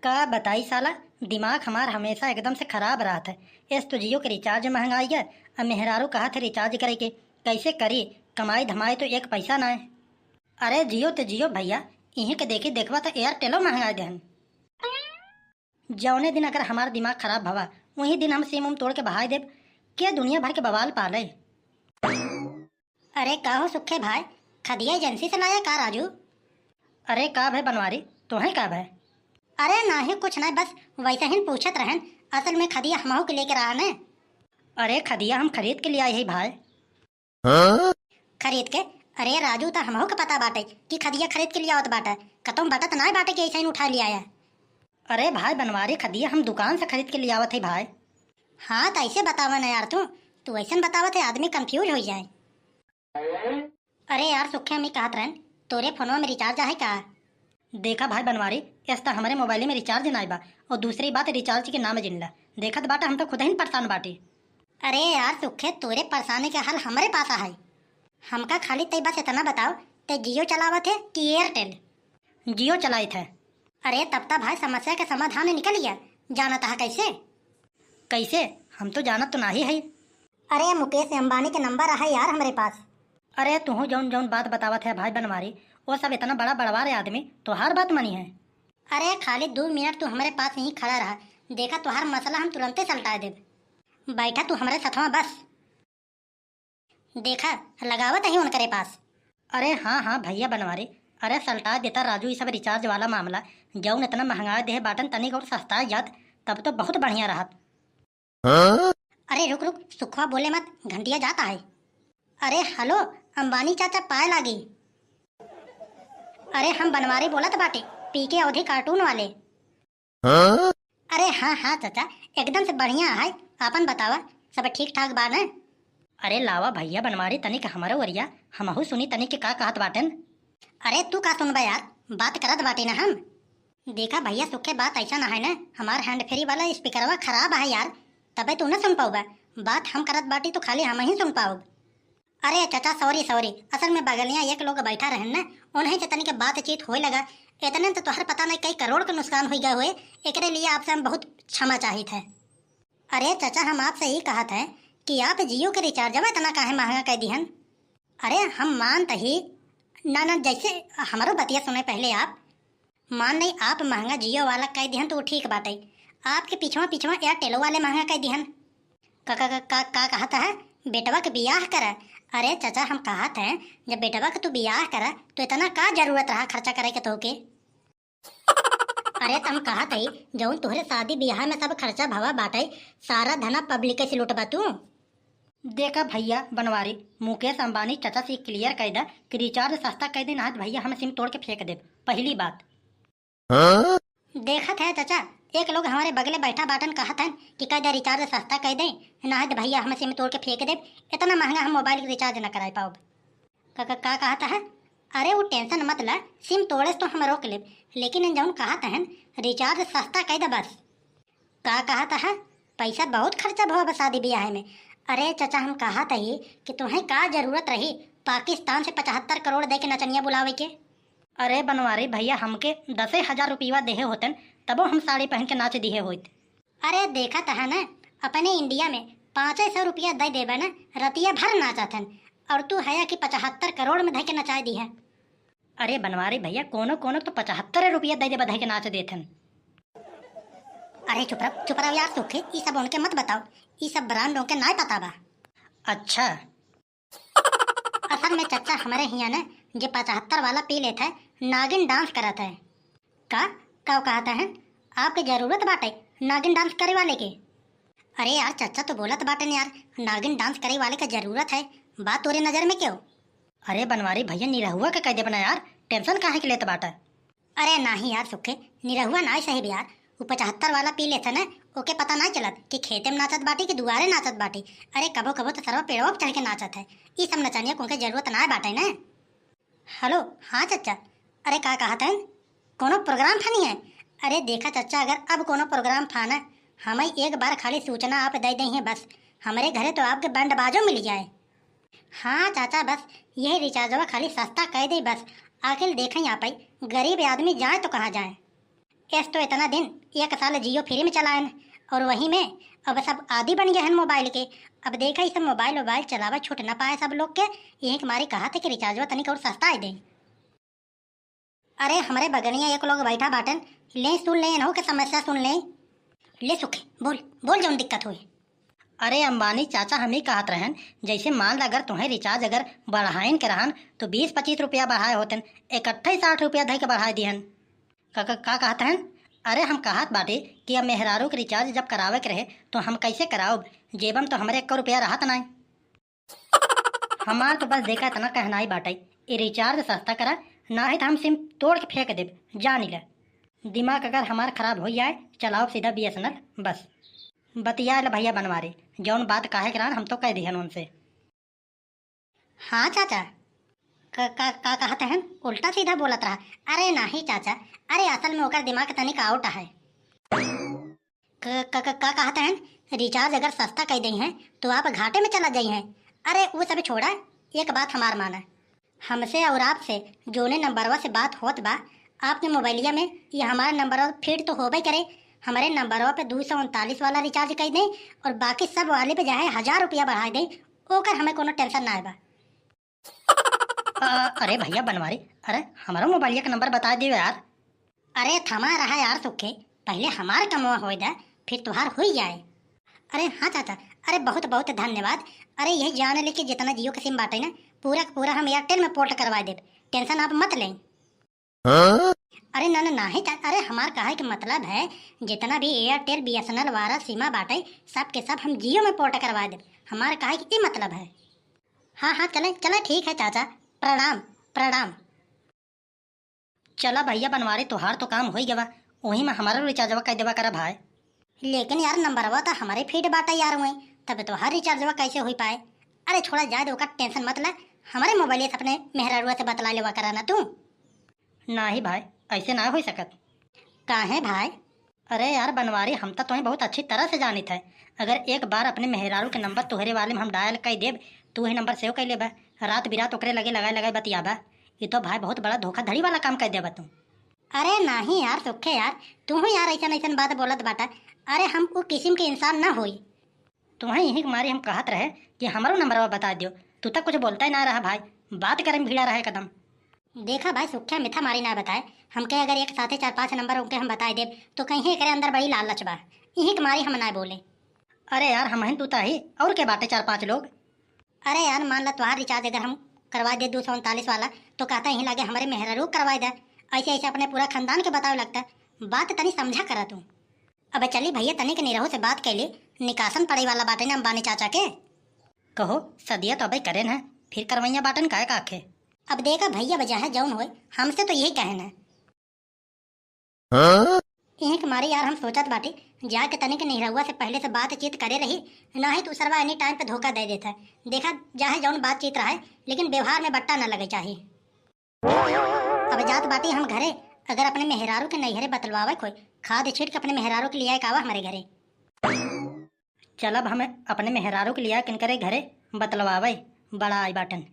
का बताई साला। दिमाग हमार हमेशा एकदम से खराब रहा था। इस तो जियो के रिचार्ज महंगाई है। अब मेहरारू कहा थे रिचार्ज करे के कैसे करी। कमाई धमाई तो एक पैसा ना है। अरे जियो तो जियो भैया। इहीं के देखी देखवा तो एयरटेलो महंगा देहन। जौने दिन अगर हमारा दिमाग खराब भवा वही दिन हम सिम उम तोड़ के बहाई देव। क्या दुनिया भर के बवाल पाले। अरे का हो सुखे भाई, खदिया एजेंसी से लाया का राजू? अरे का भाई बनवारी, तुम्हें का भाई? अरे नहीं कुछ नहीं, बस वैसे ही पूछत रहन। असल में खदिया हमहू के लेकर आने। अरे खदिया हम खरीद के लिए आए ही भाई। हाँ? खरीद के? अरे राजू तो हमहू के पता बाटे कि खदिया खरीद के लिए आवत बाटे। कतम बाटा तो नहीं बाटे कि ऐसा ही उठा लिया है। अरे भाई बनवारी खदिया हम दुकान से खरीद के लिए आवत है भाई। हाँ तो ऐसे बतावा ना यार, तू ऐसे बतावत है आदमी कंफ्यूज हो जाए। अरे यार सुखे हम कहत रहन तोरे फोनवा में रिचार्ज है का? देखा भाई बनवारी, इस तो हमारे मोबाइल में रिचार्ज ना बा। और दूसरी बात रिचार्ज के नाम जिनला देखत बाटा हम तो खुद ही परेशान बाटी। अरे यार सुखे तोरे परेशानी के हल हमारे पास है। हमका खाली तई बस इतना बताओ, ते जियो चलावत है कि एयरटेल? जियो चलाई थे। अरे तब तक भाई समस्या के समाधान निकल गया। जाना था कैसे? कैसे? हम तो जानत तो नहीं है। अरे मुकेश अंबानी के नंबर है यार हमारे पास। अरे तू जौन जौन बात बतावत है भाई बनवारी, वो सब इतना बड़ा बड़वा रहे आदमी तो हर बात मनी है। अरे खाली 2 मिनट तू हमारे पास यहीं खड़ा रहा, देखा तो हर मसला हम तुरंते सलटा दे। बैठा तू हमारे साथवा बस, देखा लगावत ही उनके पास। अरे हाँ हाँ भैया बनवारी, अरे सलटा देता राजू ये सब रिचार्ज वाला मामला। जौन इतना महंगा दे बाटन तनिक और सस्ता जात तब तो बहुत बढ़िया रहा। हाँ? अरे रुक रुक सुखवा बोले मत, घंटिया जाता है। अरे हेलो अंबानी चाचा पाए लागी। अरे हम बनवारी बोलत बाटे, पीके अवधि कार्टून वाले। हाँ? अरे हाँ हाँ चाचा एकदम से बढ़िया है। आपन बतावा सब ठीक ठाक बा न? अरे लावा भैया बनवारी तनिक हमारे वरिया हमहू सुनी तनिक के का कहत बाटन। अरे तू का सुनबा यार, बात करत बाटे ना हम। देखा भैया सुखे बात ऐसा ना है ना, हमार हैंड फ्री वाला स्पीकरवा खराब है यार, तबे तू न सुन पाऊगा। बात हम करत बाटी तो खाली हम ही सुन पाओ। अरे चाचा सॉरी सॉरी, असल में बगलियाँ एक लोग बैठा रहन ना, उन्हें चतनी के बातचीत होए लगा। इतने तो तोहर पता नहीं कई करोड़ का नुकसान हो गया हुए। एकरे लिए आपसे हम बहुत क्षमा चाहिए थे। अरे चाचा हम आपसे यही कहा था कि आप जियो के रिचार्ज इतना काहे महंगा कह दिहन। अरे हम मानते ही ना ना, जैसे हमारो बतिया सुने पहले आप मान नहीं, आप महंगा जियो वाला कह दिहन तो ठीक बात है। आपके पिछवा पिछवा एयरटेलो वाले महंगा कह दिहन। का का का, का, का कहता है बेटवा के बियाह करा। अरे चाचा हम कहत हैं जब बेटवा का तू बियाह करा तो इतना का जरूरत रहा खर्चा करे के तोके? अरे तुम कहत है जौन तुहरे शादी बियाह में सब खर्चा भवा बाटे सारा धना पब्लिक से लुटबा तू। देखा भैया बनवारी, मुकेश अंबानी चाचा से क्लियर कह दा कि रिचार्ज सस्ता कह दे ना भैया हम सिम तोड़ के फेंक दे। पहली बात। हाँ? देखत है चाचा एक लोग हमारे बगले बैठा बाटन कहत हैं कि कह दे रिचार्ज सस्ता कह दे ना भैया हम सिम तोड़ के फेंक दे। इतना महंगा हम मोबाइल रिचार्ज न कराए पाओ। का कहता है? अरे वो टेंशन मत ला, सिम तोड़े तो हम रोक ले, लेकिन जौन कहता है रिचार्ज सस्ता कह दे बस। का कहता है पैसा बहुत खर्चा भवा शादी ब्याह में। अरे चाचा हम कहत ही कि तुम्हें का जरूरत रही पाकिस्तान से 75 करोड़ दे के नचनिया बुलावे के। अरे बनवारी भैया हमके 10,000 रुपया देहे होतन तबो हम साड़ी पहन के नाच दिए होत। अरे देखा था ना अपने इंडिया में 500 रुपया दे देबा ना रतिया भर नाचतन, और तू है कि 75 करोड़ में धै के नचा दी है। अरे बनवारी भैया कोनो कोनो तो 75 रुपया दे दे धै के नाच देथन। अरे चुप रहो यार सुखे, ये सब उनके मत बताओ, ये सब ब्रांडों के ना पता बा। अच्छा असल में चाचा हमारे यहाँ ना जो 75 वाला पी लेता है नागिन डांस करता है। का कहता है आपके जरूरत बाटे नागिन डांस करे वाले के? अरे यार चाचा तो बोलत बाटन यार नागिन डांस करे वाले का जरूरत है, बात तोरे नजर में क्यों? अरे बनवारी भैया निरहुआ का कह दे बना यार, टेंशन काहे के लेते बाटा? अरे नहीं यार सुखे निरहुआ ना सही भी यार, वो 75 वाला पी लेता ना ओके पता ना चलत कि खेते में नाचत बाटी कि दुआरे नाचत बाटी। अरे कबो कबो तो सरवा पेड़वा चढ़ के नाचत है। ये सब नचनिया को जरूरत ना बाटे ना। हेलो हाँ चाचा, अरे का कहते हैं कोनो प्रोग्राम फानी है? अरे देखा चाचा अगर अब कोनो प्रोग्राम फाना हमें एक बार खाली सूचना आप दे दें बस, हमारे घरे तो आपके बैंड बाजो मिल जाए। हाँ चाचा बस यही रिचार्जवा खाली सस्ता कह दे बस, आखिर देखें आप गरीब आदमी जाए तो कहाँ जाए। एस तो इतना दिन 1 साल जियो फ्री में चलाए और वही में अब सब आदि बन गए हैं मोबाइल के। अब देखा ये सब मोबाइल चलावा छूट ना पाए सब लोग के। यही तुम्हारी कहा था कि रिचार्ज तनिक और सस्ता है दे। अरे हमारे बगनिया एक लोग बैठा बाटन, ले सुन ले हो के समस्या सुन ले। ले सुखे बोल बोल जो दिक्कत हुई। अरे अंबानी चाचा हम ही कहत रहन, जैसे मान ला अगर तुम्हें रिचार्ज अगर बढ़ाइन के रहन तो 20-25 रुपया बढ़ाए होतन, इकट्ठे 60 रुपया धई के बढ़ाए दिहन। का कहत हैं? अरे हम कहत बाटे कि अब मेहरारू के रिचार्ज जब करावे के रहे तो हम कैसे कराओ, जेबम तो हमारे 1 रुपया रहत नहीं। हमार तो बस देखा इतना कहना ही बाटे, ये रिचार्ज सस्ता करा, ना है तो हम सिम तोड़ के फेंक देब, जान ले। दिमाग अगर हमार खराब हो जाए चलाओ सीधा BSNL बस। बतिया ले भैया बनवारे, जौन बात काहे करान हम तो कह दिहन उनसे। हाँ चाचा का कहते हैं, उल्टा सीधा बोलत रहा। अरे नहीं चाचा, अरे असल में ओकर दिमाग तनिक आउट है। का कहते हैं, रिचार्ज अगर सस्ता कह दी हैं तो आप घाटे में चला जाई हैं। अरे वो सब छोड़ा, एक बात हमार माना, हमसे और आपसे जोने नंबरवा से बात होत बा आपके मोबाइलिया में, ये हमारा नंबर फिट तो होबे करे। हमारे नंबरवा पे 239 वाला रिचार्ज कर दें और बाकी सब वाले पे जाए 1000 रुपया बढ़ा दें, ओकर हमें कोनो टेंशन ना है। अरे भैया बनवारी, अरे हमारा मोबाइलिया का नंबर बता दियो यार। अरे थमा रहा यार सुखे, पहले हमारा कमवा हो जाए फिर तुहार हो जाए। अरे हाँ चाचा, अरे बहुत बहुत धन्यवाद। अरे यही जान ले कि जितना जियो का सिम बाटे ना पूरा का पूरा हम एयरटेल में पोर्ट करवा दे, टेंशन आप मत लें। अरे ना ना ही चाचा, अरे हमार कहे के मतलब है जितना भी एयरटेल BSNL वाला सीमा बाटे सब के सब हम जियो में पोर्ट करवा दे, हमारे कहे के ये मतलब है। हाँ हाँ चले चले ठीक है चाचा, प्रणाम प्रणाम। चला भैया बनवारी, तुहार तो काम हो गया, वही में हमारा रिचार्जवा कह देवा करा भाई। लेकिन यार नंबरवा तो हमारे फीड बाटा यार हुए, तब तो हर रिचार्जवा कैसे हो पाए। अरे छोड़ा जाए दो का टेंशन मत ले, हमारे मोबाइल से अपने मेहरारुआ से बतला लेवा कराना तू। ना ही भाई ऐसे ना हो सकत। काहे भाई? अरे यार बनवारी, हम तो तुम्हें बहुत अच्छी तरह से जानी थे, अगर एक बार अपने मेहरारू के नंबर तुहरे वाले में हम डायल कर देब तू ही नंबर सेव कर लेबा, रात बिरात ओकरे लगे लगाए बतियाबा, ये तो भाई बहुत बड़ा धोखाधड़ी वाला काम कर देबा तू। अरे नहीं यार सुखे यार, तू ही यार ऐसा बात बोलत बाटा। अरे हम वो किस्म के इंसान ना होई, तुम्हें यही मारी हम कहत रहे कि हमारो नंबर बता दियो, तू तक कुछ बोलता ही ना रहा भाई, बात करे में भीड़ा रहे कदम। देखा भाई सुख्या मिथा मारी ना बताए, हमके अगर एक साथे 4-5 नंबर उनके हम बताए देब तो कहीं करे अंदर बड़ी लालच बा, यही के मारी हम ना बोले। अरे यार हम तू ताही और के बाटे 4-5 लोग। अरे यार मान ला तुम्हारा रिचार्ज अगर हम करवा दे 239 वाला तो कहता यहीं लगे हमारे मेहरारू करवा दे, ऐसे ऐसे अपने पूरा खानदान के बतावे लगता, बात तनी समझा करा तू। अब चली भैया तनी के निरहू से बात कैली, निकासन पड़े वाला बाटे ना अंबानी चाचा के। कहो सदिया तो अभी करे ना, फिर करवैया बाटन काय काखे। अब देखा भैया बजा है जौन होए, हमसे तो यही कहना है। यही के मारे यार हम सोचत बाटे जाके तने के निहरुआ से पहले से बातचीत करे रही, ना ही तू सरवा एनी टाइम पे धोखा दे देता है। देखा जाहे जौन बातचीत रहा है लेकिन व्यवहार में बट्टा न लगे चाहिए। अब जात बाटी हम घरे, अगर अपने मेहरारू के नैहरे बतलवावे कोई खाद छीट के अपने मेहरारू के लिए आवा हमारे घरे। चल अब हमें अपने मेहरारू के लिए किन करे घरे बतलवावे बड़ा आई बाटन।